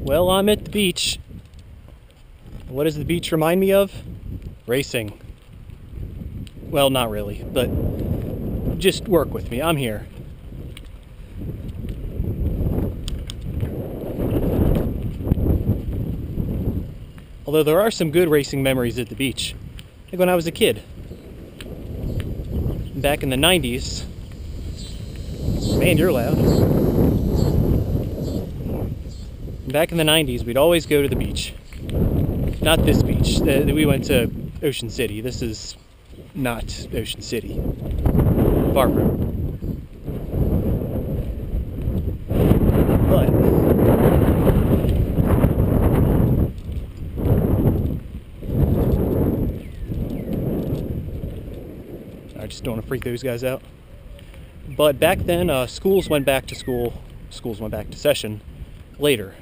Well, I'm at the beach. What does the beach remind me of? Racing. Well, not really, but just work with me. I'm here. Although there are some good racing memories at the beach. Like when I was a kid. Back in the 90s. Man, you're loud. Back in the 90s, we'd always go to the beach. Not this beach. We went to Ocean City. This is not Ocean City. Far from it. But I just don't want to freak those guys out. But back then, schools went back to session later.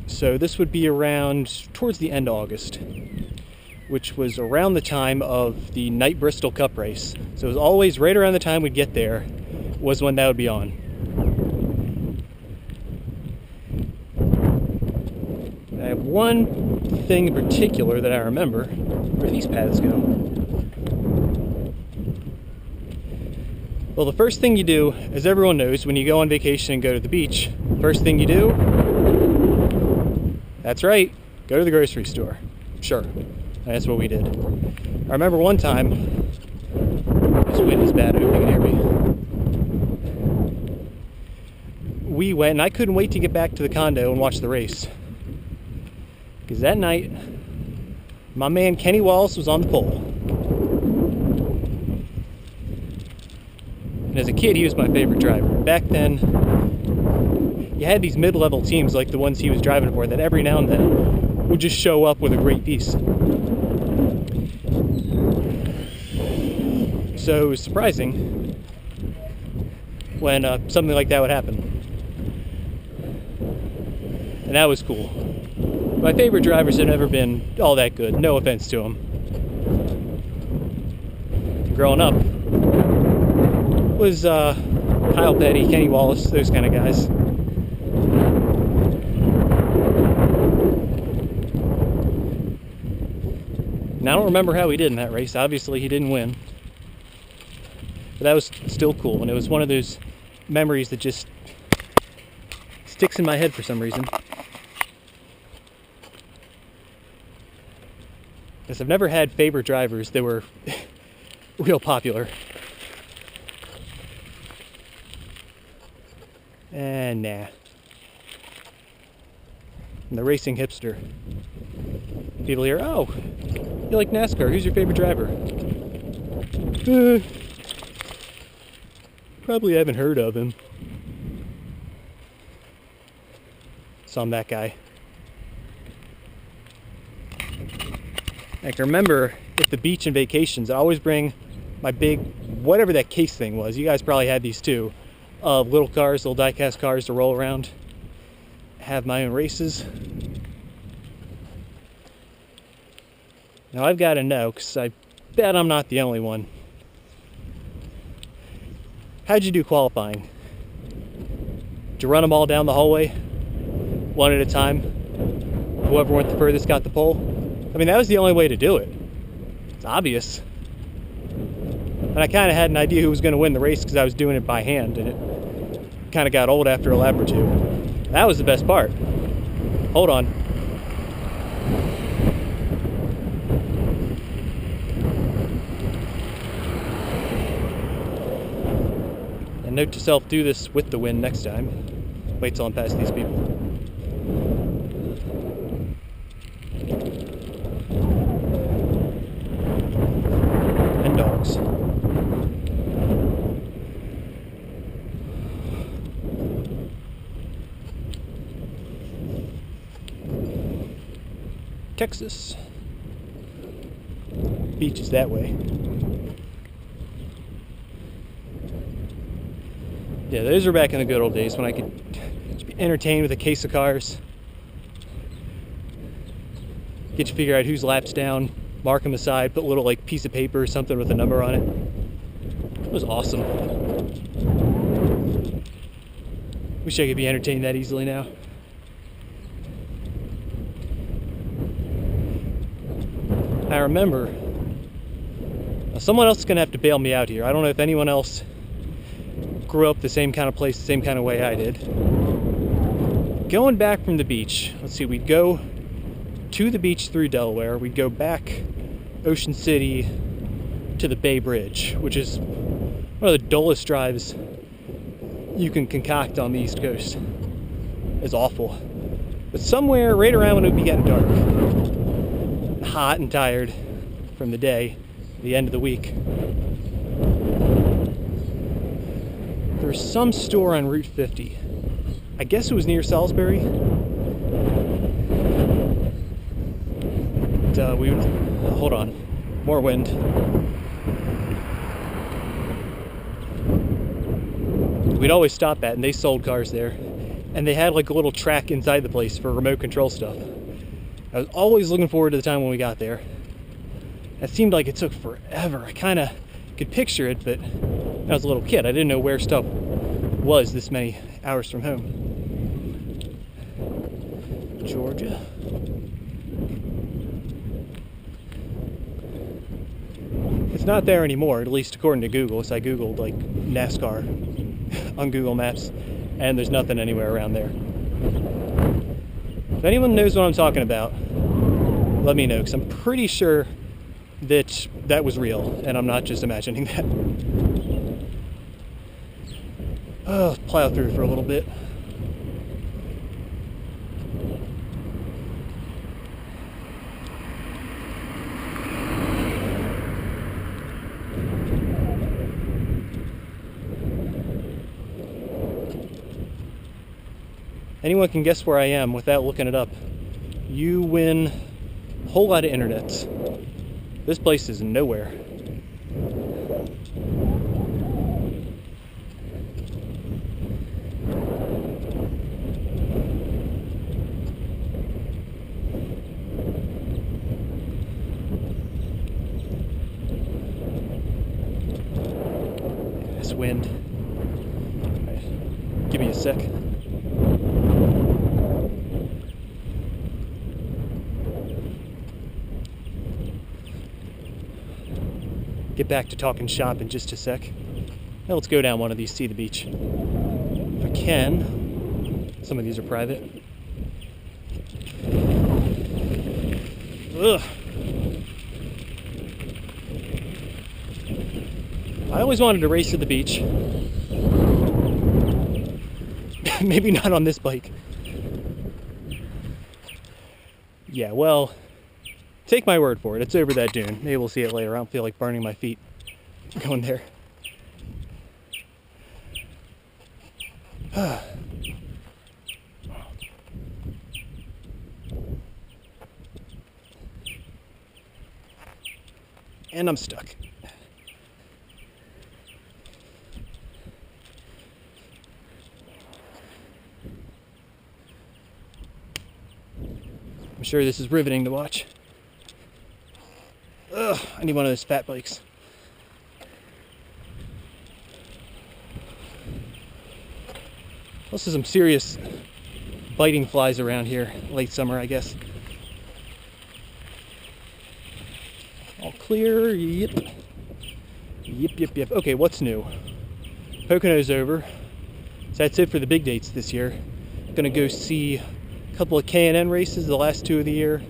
So this would be around towards the end of August, which was around the time of the Night Bristol Cup race. So it was always right around the time we'd get there was when that would be on. I have one thing in particular that I remember. Where these paths go? Well, the first thing you do, as everyone knows, when you go on vacation and go to the beach, first thing you do, that's right, go to the grocery store. Sure, that's what we did. I remember one time, this wind is bad, I hope you can hear me. We went, and I couldn't wait to get back to the condo and watch the race. Because that night, my man Kenny Wallace was on the pole. And as a kid, he was my favorite driver. Back then, you had these mid-level teams like the ones he was driving for that every now and then would just show up with a great piece. So it was surprising when something like that would happen. And that was cool. My favorite drivers have never been all that good, no offense to them. Growing up was Kyle Petty, Kenny Wallace, those kind of guys. And I don't remember how he did in that race. Obviously he didn't win. But that was still cool, and it was one of those memories that just sticks in my head for some reason. Because I've never had favorite drivers that were real popular. And nah. I'm the racing hipster. People hear, oh, you like NASCAR, who's your favorite driver? Probably haven't heard of him. So I'm that guy. I can remember at the beach and vacations, I always bring my big, whatever that case thing was. You guys probably had these too. Little cars, little diecast cars to roll around. Have my own races. Now I've got to know, because I bet I'm not the only one. How'd you do qualifying? Did you run them all down the hallway? One at a time? Whoever went the furthest got the pole? I mean, that was the only way to do it. It's obvious. And I kind of had an idea who was going to win the race because I was doing it by hand, and it kind of got old after a lap or two. That was the best part. Hold on. And note to self, do this with the wind next time. Wait till I'm past these people. And dogs. Texas. Beach is that way. Yeah, those are back in the good old days when I could just be entertained with a case of cars. Get you figure out whose lap's down, mark them aside, put a little like piece of paper or something with a number on it. It was awesome. Wish I could be entertained that easily now. I remember someone else is going to have to bail me out here. I don't know if anyone else grew up the same kind of place, the same kind of way I did. Going back from the beach, let's see, we'd go to the beach through Delaware. We'd go back Ocean City to the Bay Bridge, which is one of the dullest drives you can concoct on the East Coast. It's awful. But somewhere right around when it would be getting dark, hot and tired from the day, the end of the week, there's some store on Route 50. I guess it was near Salisbury. Hold on, more wind. We'd always stop at, and they sold cars there. And they had like a little track inside the place for remote control stuff. I was always looking forward to the time when we got there. It seemed like it took forever. I kind of could picture it, but I was a little kid. I didn't know where stuff was this many hours from home. Georgia. It's not there anymore, at least according to Google. So I Googled like NASCAR on Google Maps, and there's nothing anywhere around there. If anyone knows what I'm talking about, let me know, because I'm pretty sure that that was real, and I'm not just imagining that. Oh, plow through for a little bit. Anyone can guess where I am without looking it up. You win a whole lot of internets. This place is nowhere. This wind. All right. Give me a sec. Get back to talking shop in just a sec. Now let's go down one of these, see the beach. If I can. Some of these are private. Ugh. I always wanted to race at the beach. Maybe not on this bike. Yeah, well, take my word for it. It's over that dune. Maybe we'll see it later. I don't feel like burning my feet going there. And I'm stuck. I'm sure this is riveting to watch. Ugh, I need one of those fat bikes. Also some serious biting flies around here. Late summer, I guess. All clear, yep. Yep. Okay, what's new? Pocono's over. So that's it for the big dates this year. Gonna go see a couple of K&N races, the last two of the year.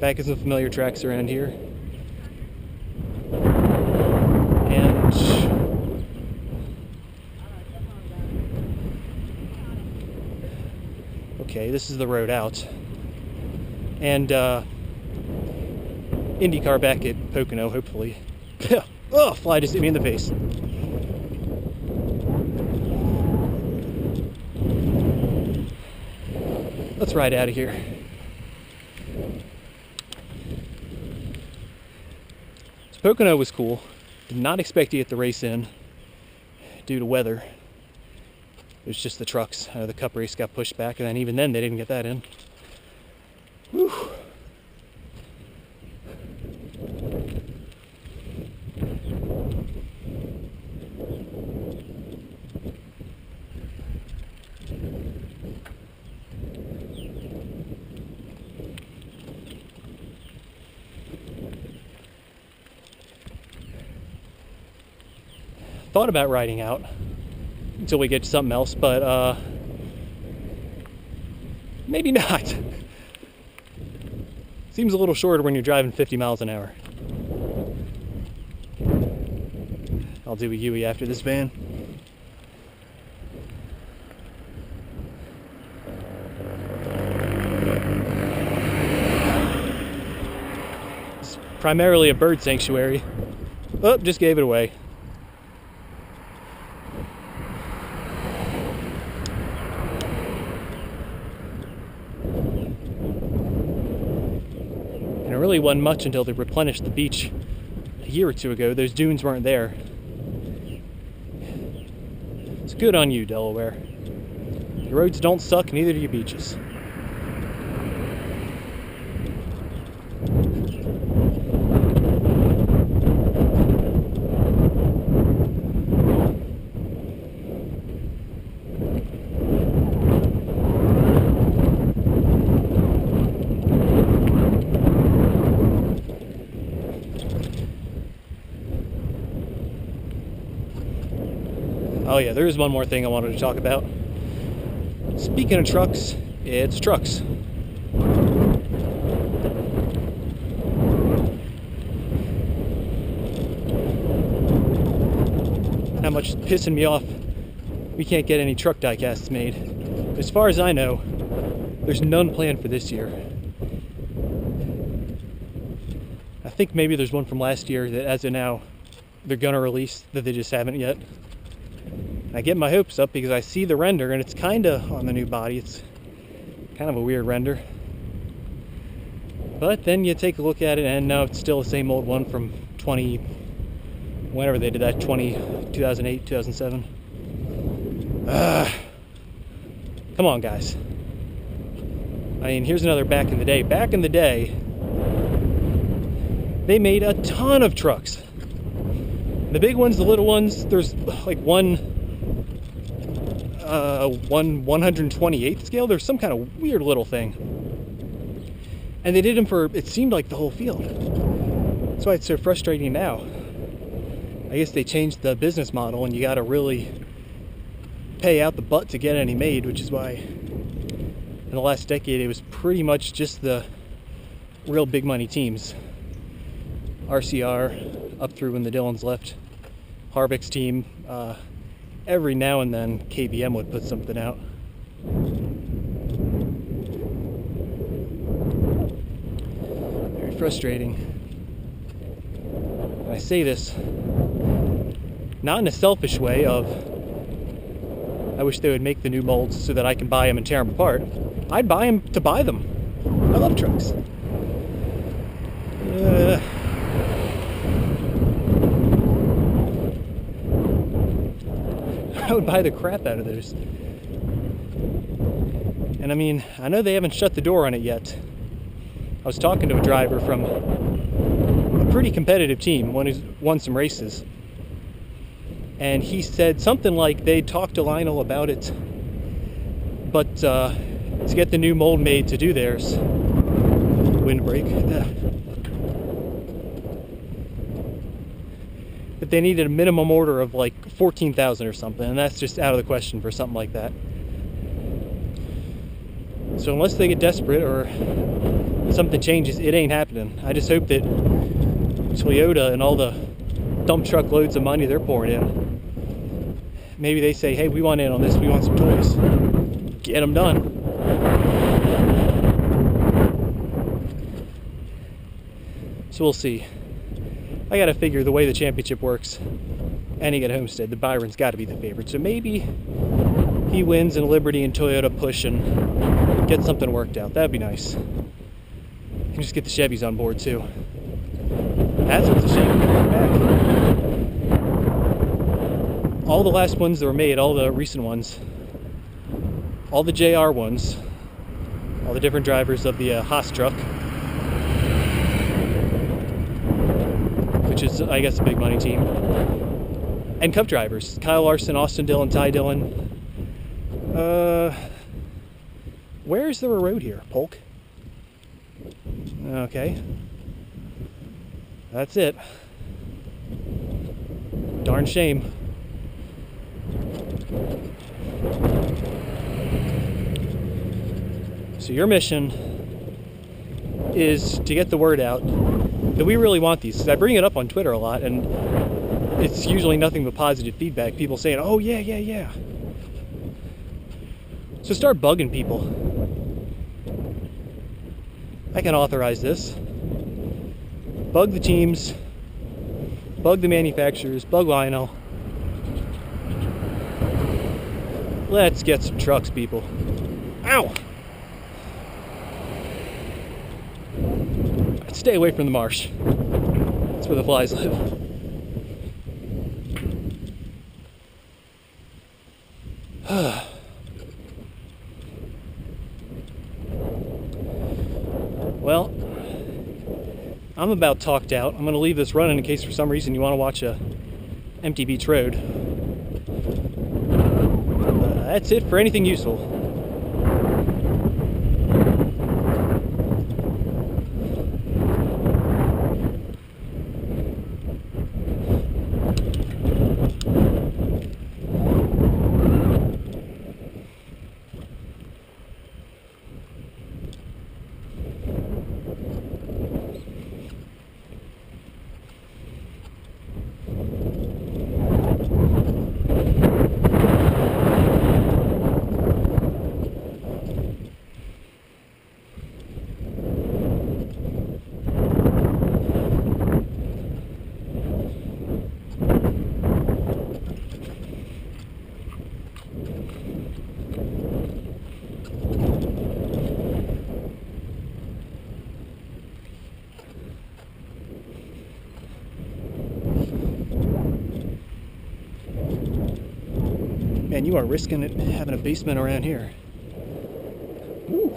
Back at some familiar tracks around here. And okay, this is the road out. And IndyCar back at Pocono, hopefully. Oh, fly just hit me in the face. Let's ride out of here. So Pocono was cool. Did not expect to get the race in due to weather. It was just the trucks. The Cup race got pushed back, and then even then they didn't get that in. Whew. thought about riding out until we get to something else, but maybe not. Seems a little shorter when you're driving 50 miles an hour. I'll do a Yui after this van. It's primarily a bird sanctuary. Oh, just gave it away. And it really wasn't much until they replenished the beach a year or two ago. Those dunes weren't there. It's good on you, Delaware. Your roads don't suck, neither do your beaches. Oh yeah, there is one more thing I wanted to talk about. Speaking of trucks, it's trucks. How much is pissing me off we can't get any truck diecasts made. As far as I know, there's none planned for this year. I think maybe there's one from last year that as of now they're gonna release that they just haven't yet. I get my hopes up because I see the render and it's kind of on the new body. It's kind of a weird render. But then you take a look at it and no, it's still the same old one from whenever they did that, 2008, 2007. Come on, guys. I mean, here's another back in the day. Back in the day, they made a ton of trucks. The big ones, the little ones, there's like one 128th scale. There's some kind of weird little thing. And they did them for, it seemed like the whole field. That's why it's so frustrating now. I guess they changed the business model and you gotta really pay out the butt to get any made, which is why in the last decade it was pretty much just the real big money teams. RCR, up through when the Dillons left. Harvick's team, every now and then KBM would put something out. Very frustrating. And I say this not in a selfish way of I wish they would make the new molds so that I can buy them and tear them apart. I'd buy them to buy them. I love trucks. I would buy the crap out of those. And I mean, I know they haven't shut the door on it yet. I was talking to a driver from a pretty competitive team, one who's won some races. And he said something like they talked to Lionel about it, but to get the new mold made to do theirs. Windbreak. But they needed a minimum order of like 14,000 or something, and that's just out of the question for something like that. So unless they get desperate or something changes, it ain't happening. I just hope that Toyota and all the dump truck loads of money they're pouring in, maybe they say, hey, we want in on this, we want some toys. Get them done. So we'll see. I gotta figure the way the championship works, ending at Homestead, the Byron's gotta be the favorite. So maybe he wins and Liberty and Toyota push and get something worked out. That'd be nice. You can just get the Chevys on board too. That's what's a shame. Back. All the last ones that were made, all the recent ones, all the JR ones, all the different drivers of the Haas truck, which is, I guess, a big money team, and Cup drivers, Kyle Larson, Austin Dillon, Ty Dillon. Where is there a road here? Polk? Okay. That's it. Darn shame. So your mission is to get the word out that we really want these. 'Cause I bring it up on Twitter a lot, and it's usually nothing but positive feedback. People saying, oh yeah, yeah, yeah. So start bugging people. I can authorize this. Bug the teams, bug the manufacturers, bug Lionel. Let's get some trucks, people. Ow! Stay away from the marsh. That's where the flies live. Well, I'm about talked out. I'm going to leave this running in case for some reason you want to watch a empty beach road. That's it for anything useful. Man, you are risking it having a basement around here. Ooh.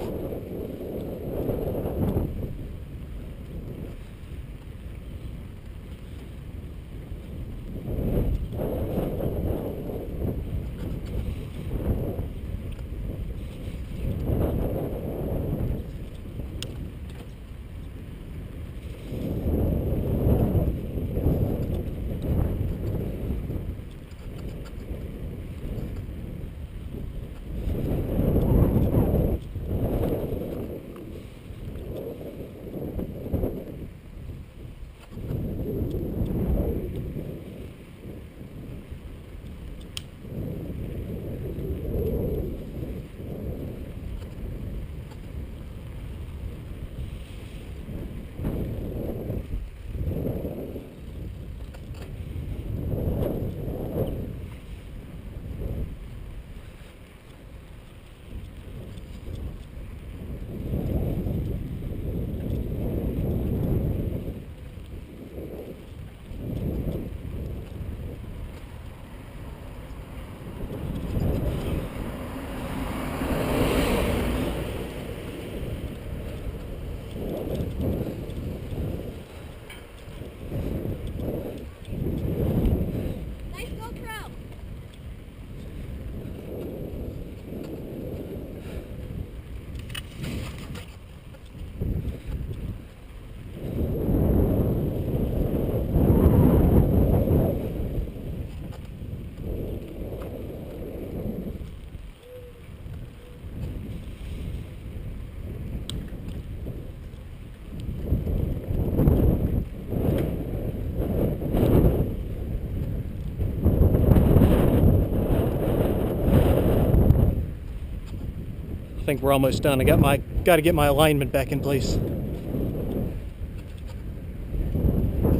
I think we're almost done. I got to get my alignment back in place.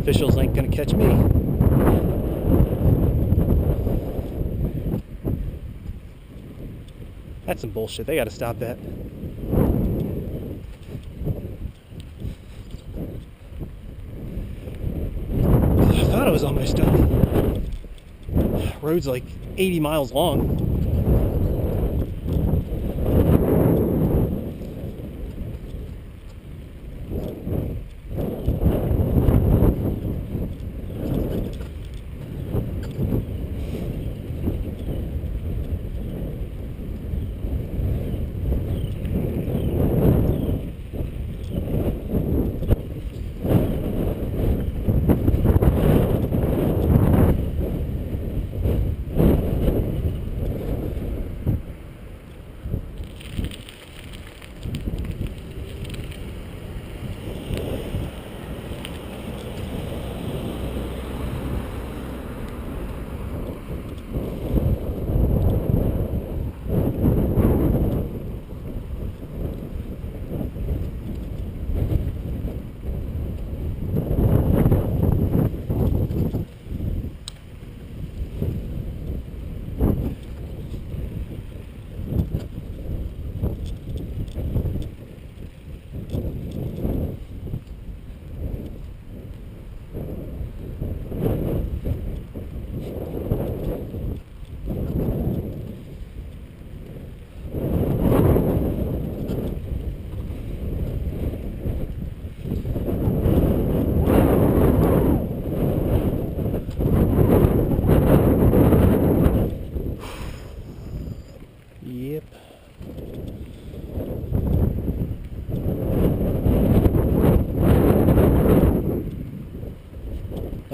Officials ain't gonna catch me. That's some bullshit. They got to stop that. I thought I was almost done. Road's like 80 miles long.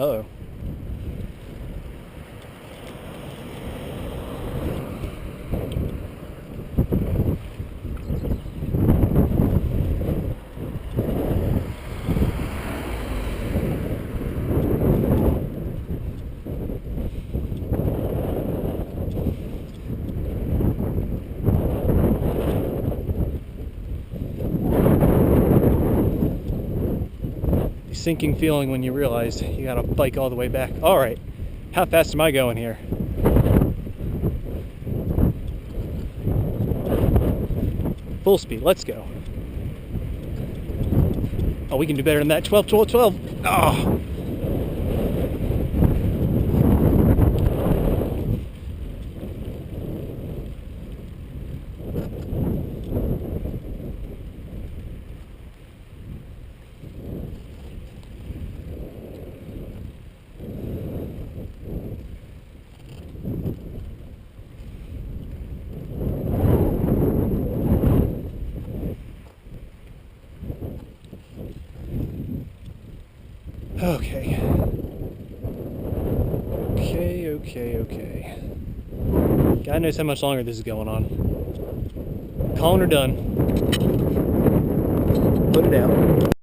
Uh-oh. Sinking feeling when you realize you gotta bike all the way back. All right, how fast am I going here? Full speed, let's go. Oh, we can do better than that. 12, 12, 12. Oh. Okay. Okay. God knows how much longer this is going on. Calling her done. Put it out.